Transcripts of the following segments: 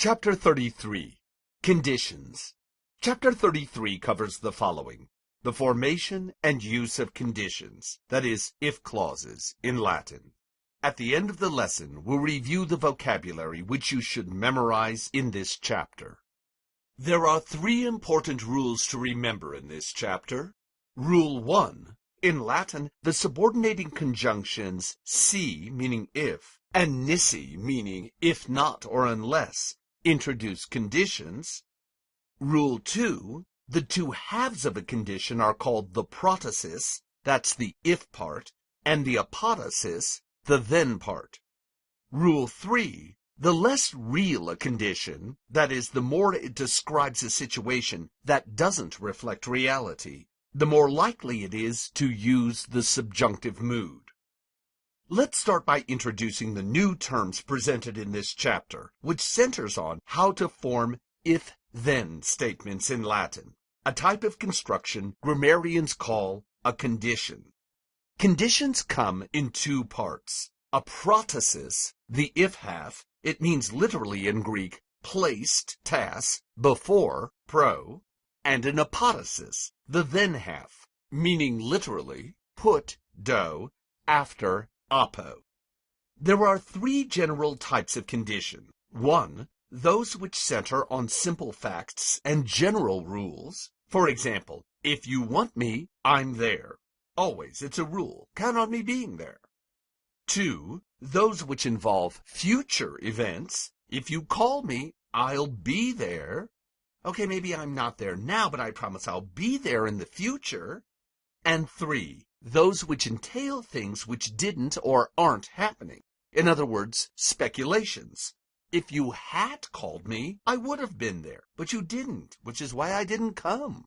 Chapter 33. Conditions. Chapter 33 covers the following: the formation and use of conditions, that is, if clauses, in Latin. At the end of the lesson, we'll review the vocabulary which you should memorize in this chapter. There are 3 important rules to remember in this chapter. Rule 1. In Latin, the subordinating conjunctions si, meaning if, and nisi, meaning if not or unless, introduce conditions. Rule 2. The 2 halves of a condition are called the protasis, that's the if part, and the apodosis, the then part. Rule 3. The less real a condition, that is, the more it describes a situation that doesn't reflect reality, the more likely it is to use the subjunctive mood. Let's start by introducing the new terms presented in this chapter, which centers on how to form if-then statements in Latin, a type of construction grammarians call a condition. Conditions come in 2 parts. A protasis, the if half, it means literally in Greek, placed, tas, before, pro, and an apodosis, the then half, meaning literally, put, do, after, apo. There are 3 general types of condition. 1. Those which center on simple facts and general rules. For example, if you want me, I'm there. Always, it's a rule. Count on me being there. 2. Those which involve future events. If you call me, I'll be there. Okay, maybe I'm not there now, but I promise I'll be there in the future. And 3. Those which entail things which didn't or aren't happening. In other words, speculations. If you had called me, I would have been there, but you didn't, which is why I didn't come.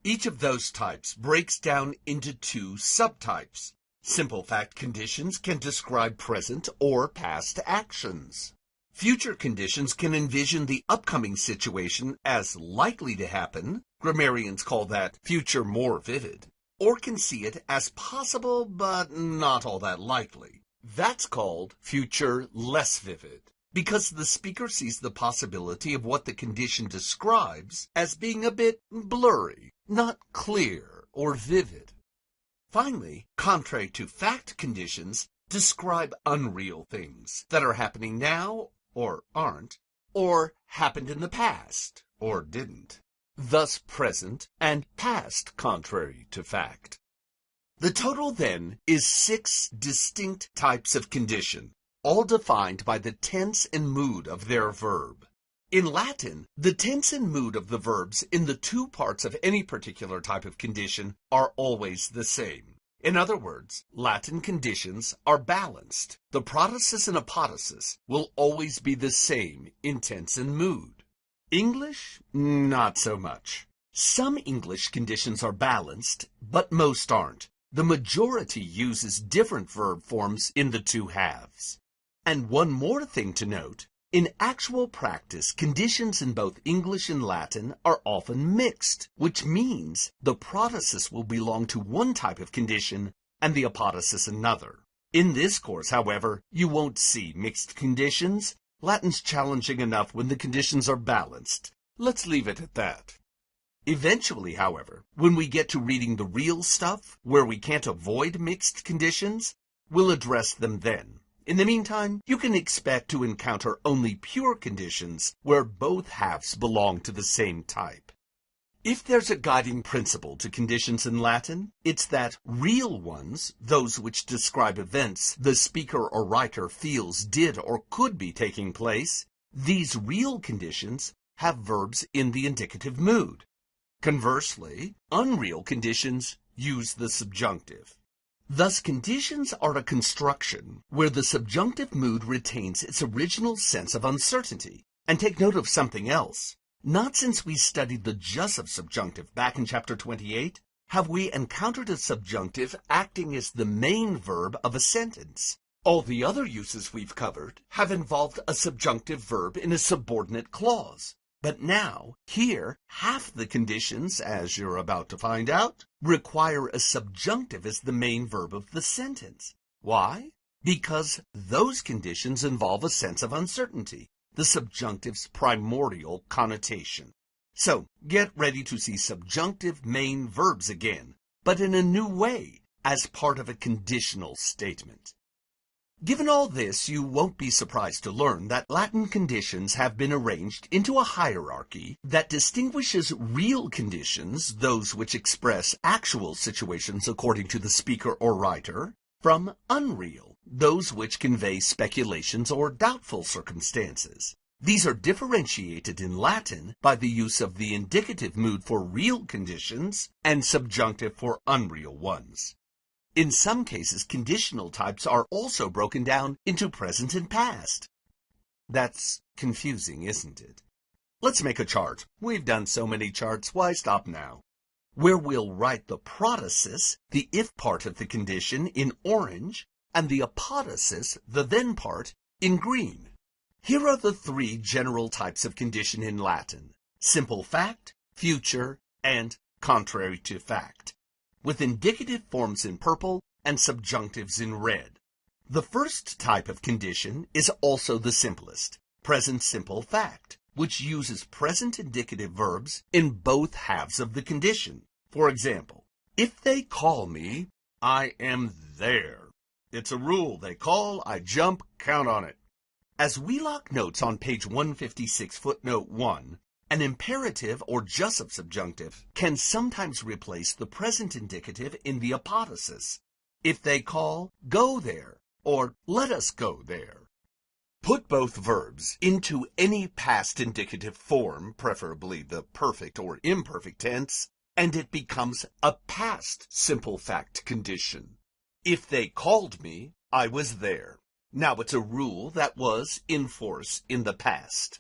Each of those types breaks down into 2 subtypes. Simple fact conditions can describe present or past actions. Future conditions can envision the upcoming situation as likely to happen. Grammarians call that future more vivid. Or can see it as possible but not all that likely. That's called future less vivid, because the speaker sees the possibility of what the condition describes as being a bit blurry, not clear or vivid. Finally, contrary to fact conditions, describe unreal things that are happening now or aren't, or happened in the past or didn't. Thus present and past contrary to fact. The total, then, is 6 distinct types of condition, all defined by the tense and mood of their verb. In Latin, the tense and mood of the verbs in the 2 parts of any particular type of condition are always the same. In other words, Latin conditions are balanced. The protasis and apodosis will always be the same in tense and mood. English, not so much. Some English conditions are balanced, but most aren't. The majority uses different verb forms in the 2 halves. And one more thing to note, in actual practice, conditions in both English and Latin are often mixed, which means the protasis will belong to one type of condition and the apodosis another. In this course, however, you won't see mixed conditions. Latin's challenging enough when the conditions are balanced. Let's leave it at that. Eventually, however, when we get to reading the real stuff, where we can't avoid mixed conditions, we'll address them then. In the meantime, you can expect to encounter only pure conditions where both halves belong to the same type. If there's a guiding principle to conditions in Latin, it's that real ones, those which describe events the speaker or writer feels did or could be taking place, these real conditions have verbs in the indicative mood. Conversely, unreal conditions use the subjunctive. Thus, conditions are a construction where the subjunctive mood retains its original sense of uncertainty. And take note of something else. Not since we studied the jus of subjunctive back in chapter 28 have we encountered a subjunctive acting as the main verb of a sentence. All the other uses we've covered have involved a subjunctive verb in a subordinate clause. But now, here, half the conditions, as you're about to find out, require a subjunctive as the main verb of the sentence. Why? Because those conditions involve a sense of uncertainty. the subjunctive's primordial connotation. So, get ready to see subjunctive main verbs again, but in a new way, as part of a conditional statement. Given all this, you won't be surprised to learn that Latin conditions have been arranged into a hierarchy that distinguishes real conditions, those which express actual situations according to the speaker or writer, from unreal, those which convey speculations or doubtful circumstances. These are differentiated in Latin by the use of the indicative mood for real conditions and subjunctive for unreal ones. In some cases, conditional types are also broken down into present and past. That's confusing, isn't it? Let's make a chart. We've done so many charts, why stop now? Where we'll write the protasis, the if part of the condition, in orange, and the apodosis, the then part, in green. Here are the three general types of condition in Latin: simple fact, future, and contrary to fact, with indicative forms in purple and subjunctives in red. The first type of condition is also the simplest, present simple fact, which uses present indicative verbs in both halves of the condition. For example, if they call me, I am there. It's a rule. They call, I jump, count on it. As Wheelock notes on page 156, footnote 1, an imperative or jussive subjunctive can sometimes replace the present indicative in the apodosis. If they call, go there, or let us go there. Put both verbs into any past indicative form, preferably the perfect or imperfect tense, and it becomes a past simple fact condition. If they called me, I was there. Now it's a rule that was in force in the past.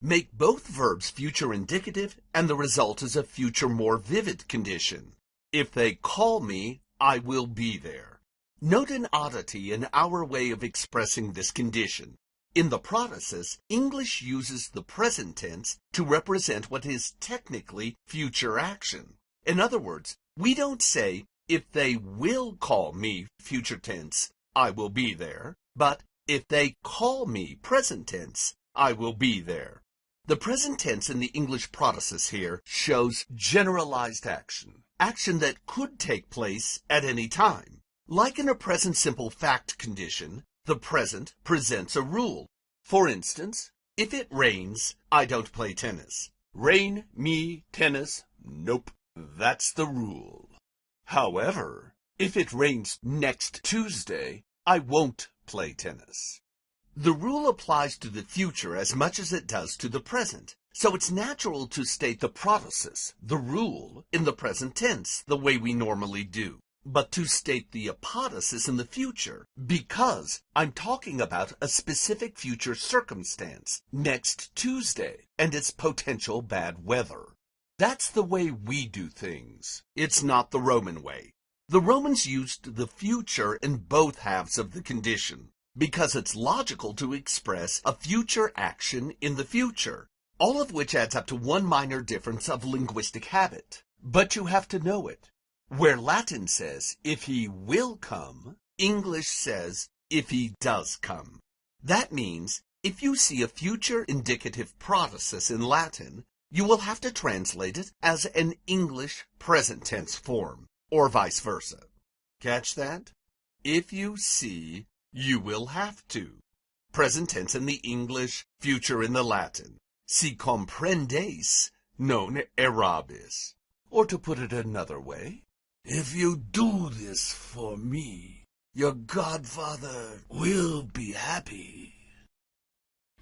Make both verbs future indicative, and the result is a future more vivid condition. If they call me, I will be there. Note an oddity in our way of expressing this condition. In the protasis, English uses the present tense to represent what is technically future action. In other words, we don't say, if they will call me, future tense, I will be there, but if they call me, present tense, I will be there. The present tense in the English protasis here shows generalized action, action that could take place at any time. Like in a present simple fact condition, the present presents a rule. For instance, if it rains, I don't play tennis. Rain, me, tennis, nope, that's the rule. However, if it rains next Tuesday, I won't play tennis. The rule applies to the future as much as it does to the present, so it's natural to state the protasis, the rule, in the present tense, the way we normally do, but to state the apodosis in the future, because I'm talking about a specific future circumstance, next Tuesday, and its potential bad weather. That's the way we do things. It's not the Roman way. The Romans used the future in both halves of the condition, because it's logical to express a future action in the future, all of which adds up to one minor difference of linguistic habit. But you have to know it. Where Latin says, if he will come, English says, if he does come. That means, if you see a future indicative protasis in Latin, you will have to translate it as an English present tense form, or vice versa. Catch that? If you see, you will have to. Present tense in the English, future in the Latin. Si comprendes, non errabis. Or to put it another way, if you do this for me, your godfather will be happy.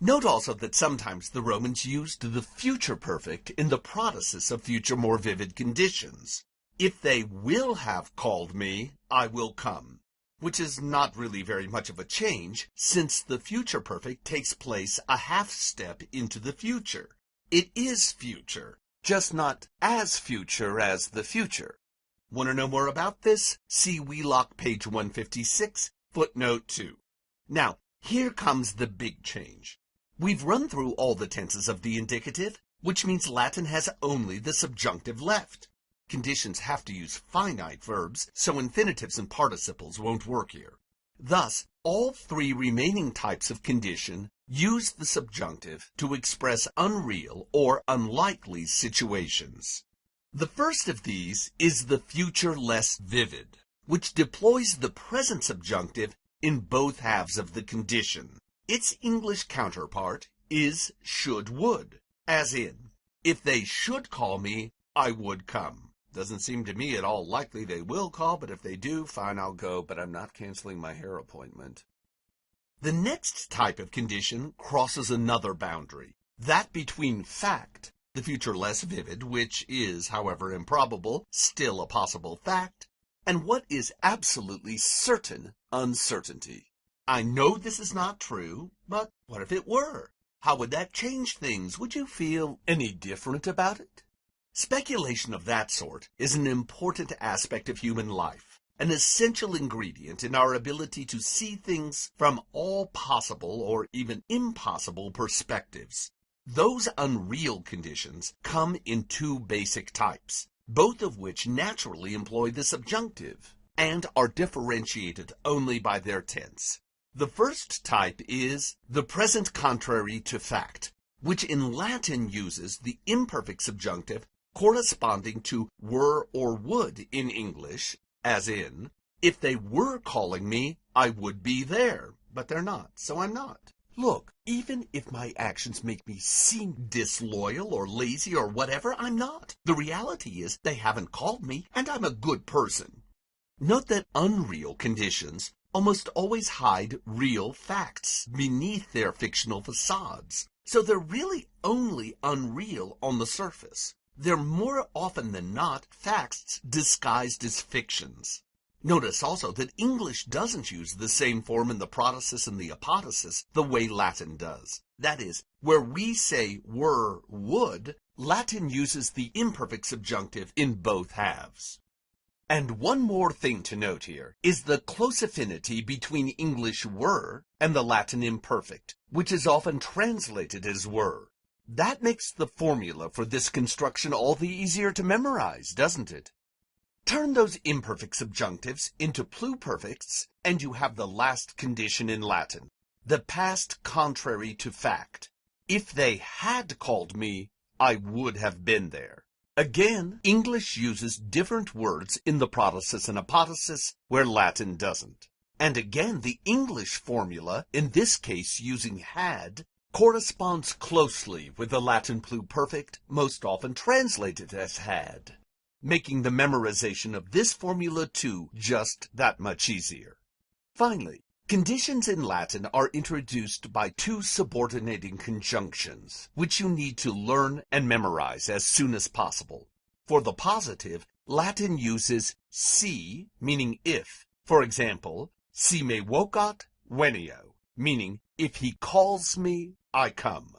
Note also that sometimes the Romans used the future perfect in the protasis of future more vivid conditions. If they will have called me, I will come. Which is not really very much of a change, since the future perfect takes place a half step into the future. It is future, just not as future as the future. Want to know more about this? See Wheelock, page 156, footnote 2. Now, here comes the big change. We've run through all the tenses of the indicative, which means Latin has only the subjunctive left. Conditions have to use finite verbs, so infinitives and participles won't work here. Thus, all three remaining types of condition use the subjunctive to express unreal or unlikely situations. The first of these is the future less vivid, which deploys the present subjunctive in both halves of the condition. Its English counterpart is should would, as in, if they should call me, I would come. Doesn't seem to me at all likely they will call, but if they do, fine, I'll go, but I'm not canceling my hair appointment. The next type of condition crosses another boundary, that between fact, the future less vivid, which is, however improbable, still a possible fact, and what is absolutely certain uncertainty. I know this is not true, but what if it were? How would that change things? Would you feel any different about it? Speculation of that sort is an important aspect of human life, an essential ingredient in our ability to see things from all possible or even impossible perspectives. Those unreal conditions come in two basic types, both of which naturally employ the subjunctive, and are differentiated only by their tense. The first type is the present contrary to fact, which in Latin uses the imperfect subjunctive corresponding to were or would in English, as in, if they were calling me, I would be there, but they're not, so I'm not. Look, even if my actions make me seem disloyal or lazy or whatever, I'm not. The reality is they haven't called me, and I'm a good person. Note that unreal conditions almost always hide real facts beneath their fictional facades, so they're really only unreal on the surface. They're more often than not facts disguised as fictions. Notice also that English doesn't use the same form in the protasis and the apodosis the way Latin does. That is, where we say were, would, Latin uses the imperfect subjunctive in both halves. And one more thing to note here is the close affinity between English were and the Latin imperfect, which is often translated as were. That makes the formula for this construction all the easier to memorize, doesn't it? Turn those imperfect subjunctives into pluperfects, and you have the last condition in Latin, the past contrary to fact. If they had called me, I would have been there. Again, English uses different words in the protasis and apodosis where Latin doesn't. And again, the English formula, in this case using had, corresponds closely with the Latin pluperfect, most often translated as had, making the memorization of this formula too just that much easier. Finally, conditions in Latin are introduced by two subordinating conjunctions, which you need to learn and memorize as soon as possible. For the positive, Latin uses si, meaning if. For example, si me vocat, venio, meaning if he calls me, I come.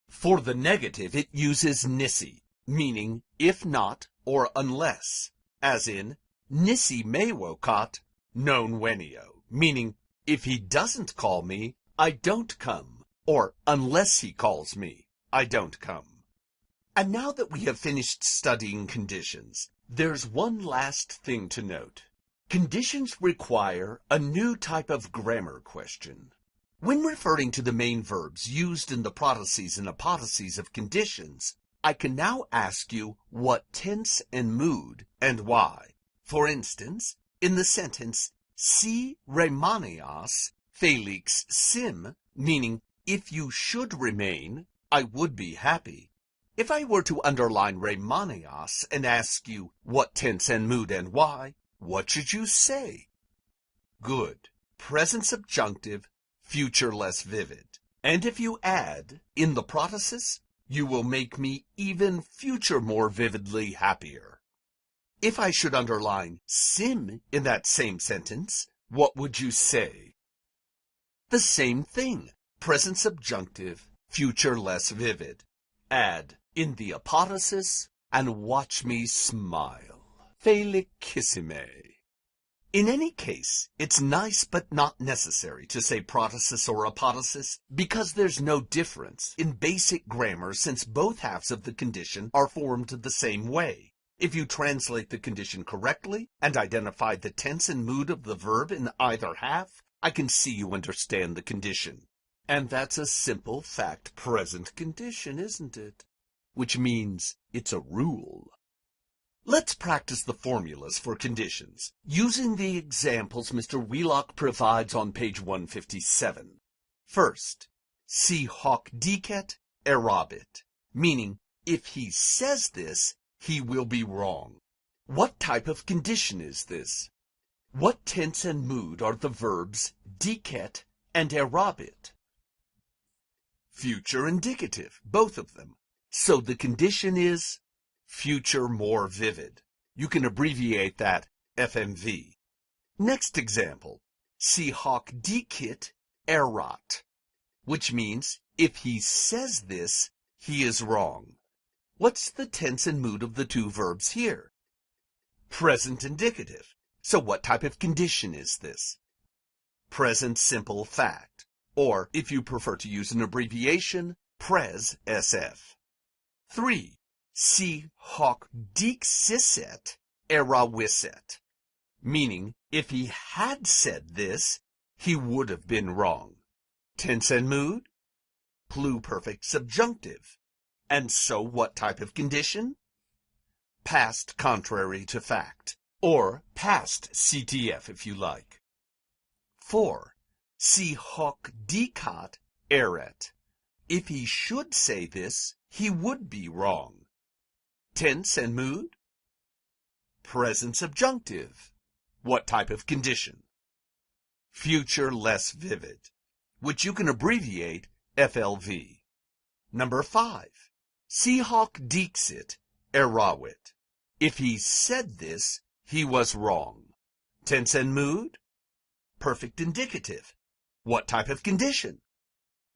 For the negative, it uses nisi, meaning if not or unless, as in nisi me vocat, non venio, meaning if he doesn't call me, I don't come, or unless he calls me, I don't come. And now that we have finished studying conditions, there's one last thing to note. Conditions require a new type of grammar question. When referring to the main verbs used in the protases and apodoses of conditions, I can now ask you what tense and mood and why. For instance, in the sentence, si remanias felix sim, meaning if you should remain, I would be happy. If I were to underline remanias and ask you what tense and mood and why, what should you say? Good. Present subjunctive, future less vivid. And if you add, in the protasis, you will make me even future more vividly happier. If I should underline sim in that same sentence, what would you say? The same thing. Present subjunctive, future less vivid. Add, in the apodosis, and watch me smile. Felicissime. In any case, it's nice but not necessary to say protasis or apodosis because there's no difference in basic grammar since both halves of the condition are formed the same way. If you translate the condition correctly and identify the tense and mood of the verb in either half, I can see you understand the condition. And that's a simple fact present condition, isn't it? Which means it's a rule. Let's practice the formulas for conditions, using the examples Mr. Wheelock provides on page 157. First, si hoc dicet, errabit, meaning if he says this, he will be wrong. What type of condition is this? What tense and mood are the verbs dicet and errabit? Future indicative, both of them. So the condition is future more vivid. You can abbreviate that FMV. Next example, si hoc dicit erat, which means if he says this, he is wrong. What's the tense and mood of the two verbs here? Present indicative. So what type of condition is this? Present simple fact. Or, if you prefer to use an abbreviation, pres SF. 3. Si hoc dixisset eravisset, meaning if he had said this, he would have been wrong. Tense and mood? Pluperfect subjunctive. And so what type of condition? Past contrary to fact, or past CTF if you like. 4. Si hoc dicat erat. If he should say this, he would be wrong. Tense and mood? Present subjunctive. What type of condition? Future less vivid, which you can abbreviate FLV. Number 5. Si hoc dixit eravit. If he said this, he was wrong. Tense and mood? Perfect indicative. What type of condition?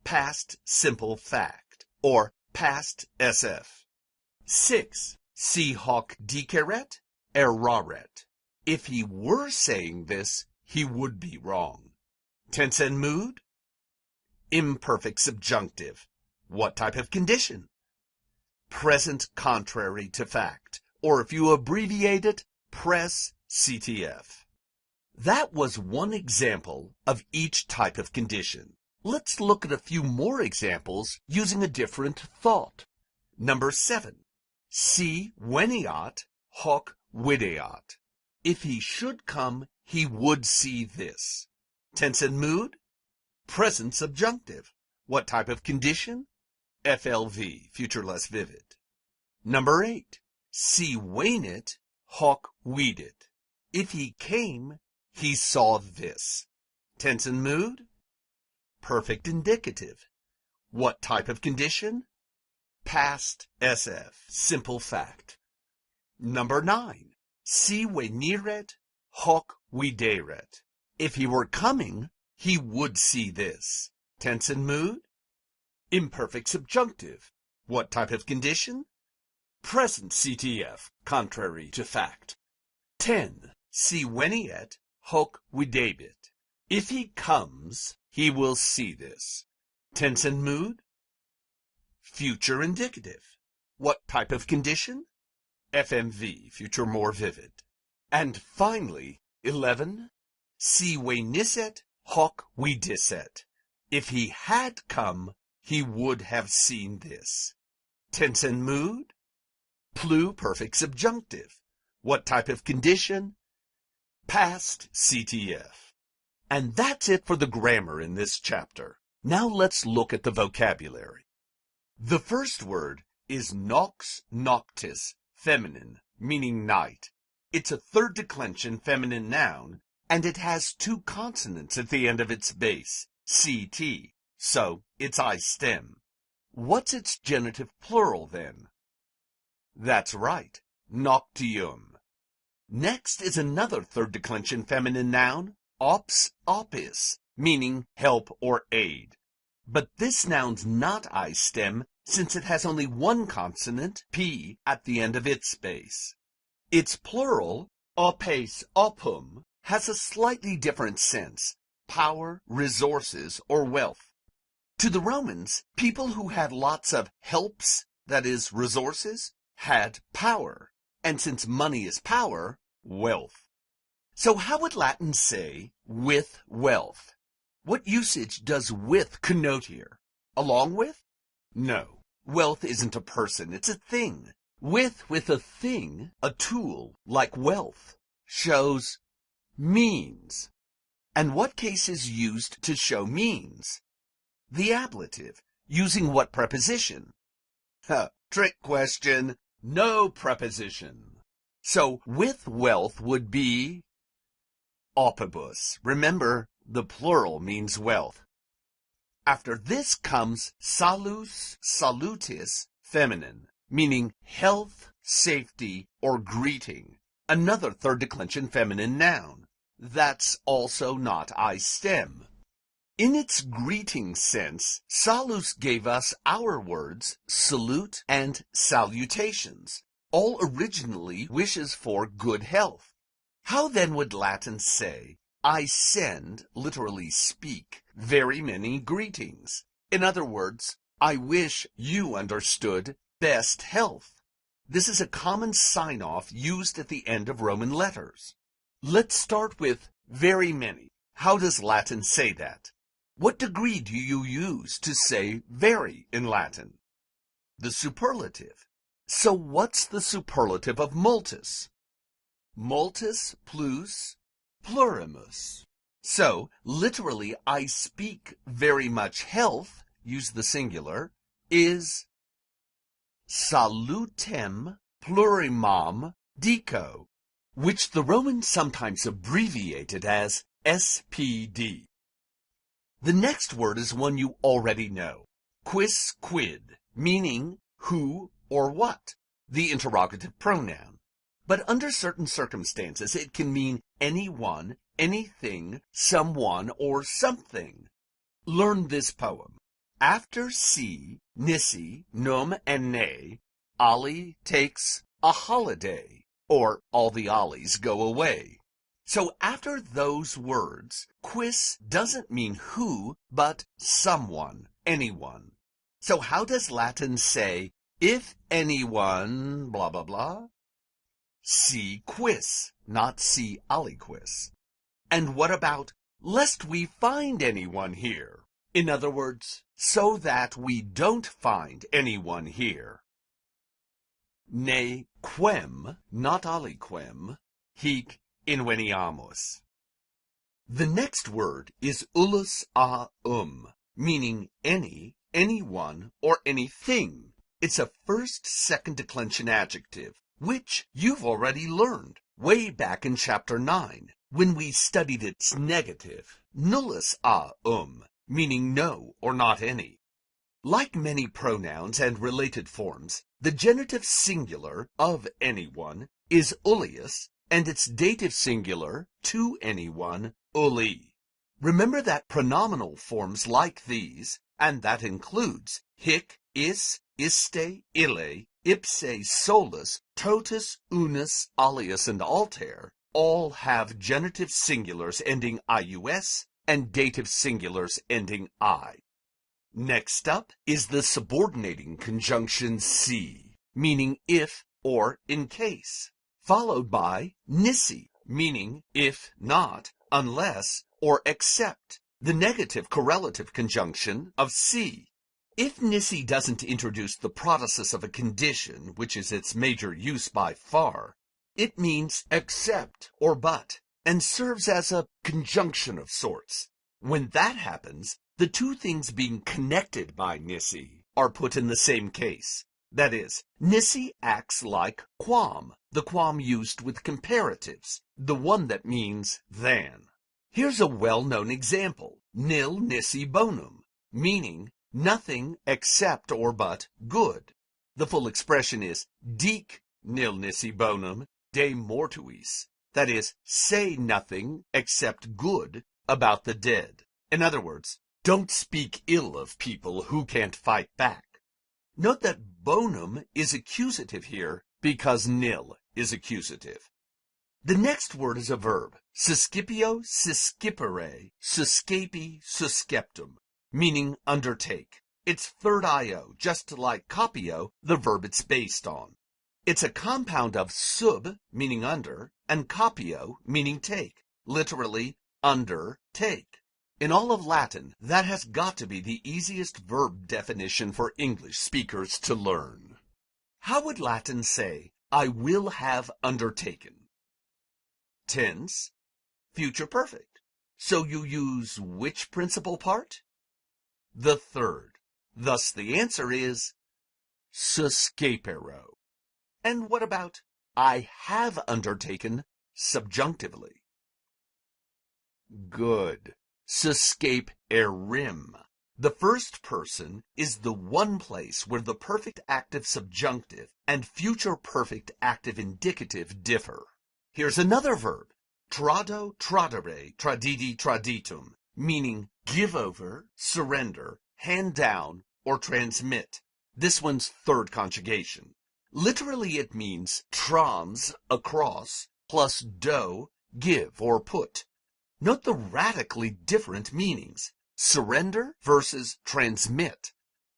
Past simple fact, or past SF. 6. Si hoc diceret eraret. If he were saying this, he would be wrong. Tense and mood? Imperfect subjunctive. What type of condition? Present contrary to fact, or if you abbreviate it, pres CTF. That was one example of each type of condition. Let's look at a few more examples using a different thought. Number 7. Si veniat hoc videat. If he should come, he would see this. Tense and mood? Present subjunctive. What type of condition? FLV, future less vivid. Number 8. Si venit hoc vidit. If he came, he saw this. Tense and mood? Perfect indicative. What type of condition? Past SF, simple fact. Number 9. Si veniret hoc videret. If he were coming, he would see this. Tense and mood? Imperfect subjunctive. What type of condition? Present CTF, contrary to fact. 10. Si veniet hoc videbit. If he comes, he will see this. Tense and mood? Future indicative. What type of condition? FMV, future more vivid. And finally, 11. Si venisset hoc vidisset. If he had come, he would have seen this. Tense and mood? Pluperfect subjunctive. What type of condition? Past CTF. And that's it for the grammar in this chapter. Now let's look at the vocabulary. The first word is nox noctis, feminine, meaning night. It's a third declension feminine noun, and it has two consonants at the end of its base, CT, so it's I stem. What's its genitive plural then? That's right, noctium. Next is another third declension feminine noun, ops opis, meaning help or aid. But this noun's not I stem since it has only one consonant, P, at the end of its base. Its plural, opes opum, has a slightly different sense, power, resources, or wealth. To the Romans, people who had lots of helps, that is, resources, had power. And since money is power, wealth. So how would Latin say with wealth? What usage does with connote here? Along with? No. Wealth isn't a person, it's a thing. With a thing, a tool, like wealth, shows means. And what case is used to show means? The ablative. Using what preposition? Trick question. No preposition. So with wealth would be opibus. Remember, the plural means wealth. After this comes salus, salutis, feminine, meaning health, safety, or greeting. Another third declension feminine noun. That's also not I stem. In its greeting sense, salus gave us our words salute and salutations, all originally wishes for good health. How then would Latin say, I send, literally speak, very many greetings? In other words, I wish you understood best health. This is a common sign-off used at the end of Roman letters. Let's start with very many. How does Latin say that? What degree do you use to say very in Latin? The superlative. So what's the superlative of multus? Multus plus plurimus. So, literally, I speak very much health, use the singular, is salutem plurimam dico, which the Romans sometimes abbreviated as SPD. The next word is one you already know, quis quid, meaning who or what, the interrogative pronoun. But under certain circumstances, it can mean anyone, anything, someone, or something. Learn this poem. After si, nisi, num, and ne, Ali takes a holiday, or all the Ollies go away. So after those words, quis doesn't mean who, but someone, anyone. So how does Latin say, if anyone, blah, blah, blah? Si quis, not si aliquis. And what about, lest we find anyone here? In other words, so that we don't find anyone here. Ne quem, not aliquem, hic inveniamus. The next word is ulus a meaning any, anyone, or anything. It's a first, second declension adjective, which you've already learned way back in chapter 9, when we studied its negative, nullus a meaning no or not any. Like many pronouns and related forms, the genitive singular of anyone is ullius, and its dative singular to anyone, ulli. Remember that pronominal forms like these, and that includes hic, is, iste, ille, ipse, solus, totus, unus, alius, and alter, all have genitive singulars ending ius and dative singulars ending I. Next up is the subordinating conjunction si, meaning if or in case, followed by nisi, meaning if not, unless, or except, the negative correlative conjunction of si. If nisi doesn't introduce the protasis of a condition, which is its major use by far, it means except or but, and serves as a conjunction of sorts. When that happens, the two things being connected by nisi are put in the same case. That is, nisi acts like quam, the quam used with comparatives, the one that means than. Here's a well-known example, nil nisi bonum, meaning nothing except or but good. The full expression is dic nil nisi bonum de mortuis, that is, say nothing except good about the dead. In other words, don't speak ill of people who can't fight back. Note that bonum is accusative here because nil is accusative. The next word is a verb, suscipio, suscipere, suscapi, susceptum, meaning undertake. It's third io, just like copio, the verb it's based on. It's a compound of sub, meaning under, and capio, meaning take, literally under, take. In all of Latin, that has got to be the easiest verb definition for English speakers to learn. How would Latin say, I will have undertaken? Tense, future perfect. So you use which principal part? The third. Thus the answer is suscepere. And what about I have undertaken subjunctively? Good. Susceperim. The first person is the one place where the perfect active subjunctive and future perfect active indicative differ. Here's another verb. Trado, tradere, tradidi, traditum, meaning give over, surrender, hand down, or transmit. This one's third conjugation. Literally it means trans, across, plus do, give or put. Note the radically different meanings. Surrender versus transmit.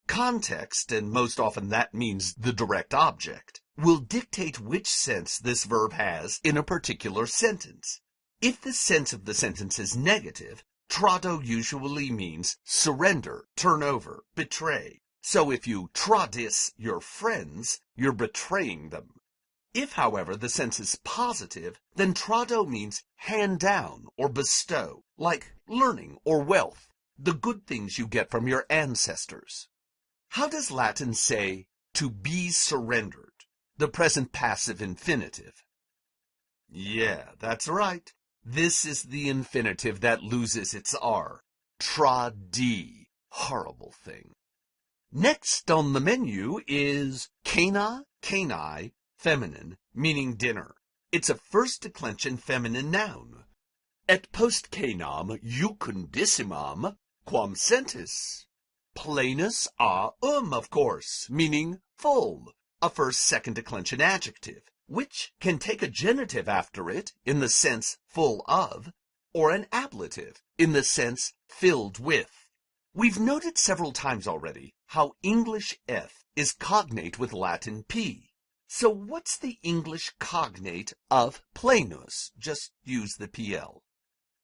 Context, and most often that means the direct object, will dictate which sense this verb has in a particular sentence. If the sense of the sentence is negative, trado usually means surrender, turn over, betray. So if you tradis your friends, you're betraying them. If, however, the sense is positive, then trado means hand down or bestow, like learning or wealth, the good things you get from your ancestors. How does Latin say to be surrendered, the present passive infinitive? Yeah, that's right. This is the infinitive that loses its R. Tradi. Horrible thing. Next on the menu is cena, canae, feminine, meaning dinner. It's a first declension feminine noun. Et post cenam jucundissimam quam sentis. Plenus a of course, meaning full, a first-second declension adjective, which can take a genitive after it in the sense full of, or an ablative in the sense filled with. We've noted several times already how English eth is cognate with Latin p. So what's the English cognate of plenus? Just use the PL.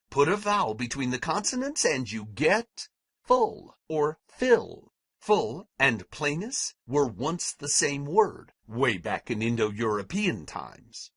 Put a vowel between the consonants and you get full or fill. Full and plenus were once the same word, way back in Indo-European times.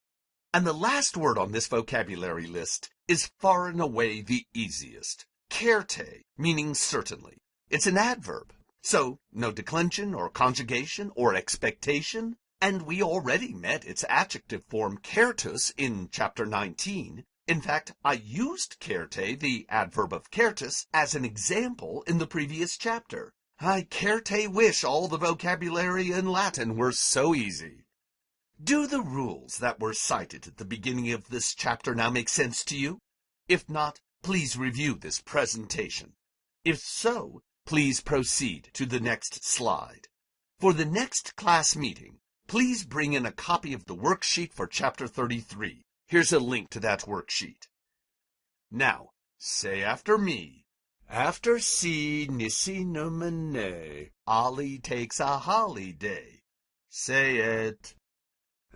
And the last word on this vocabulary list is far and away the easiest. Certe, meaning certainly. It's an adverb, so no declension or conjugation or expectation. And we already met its adjective form certus in chapter 19. In fact, I used certe, the adverb of certus, as an example in the previous chapter. I certe wish all the vocabulary in Latin were so easy. Do the rules that were cited at the beginning of this chapter now make sense to you? If not, please review this presentation. If so, please proceed to the next slide. For the next class meeting, please bring in a copy of the worksheet for Chapter 33. Here's a link to that worksheet. Now, say after me. After si nisi nomine, Ollie takes a holiday. Say it.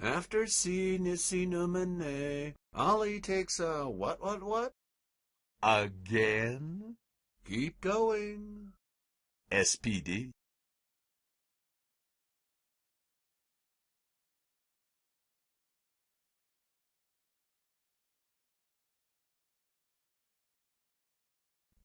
After si nisi nomine, Ollie takes a what? Again. Keep going. SPD.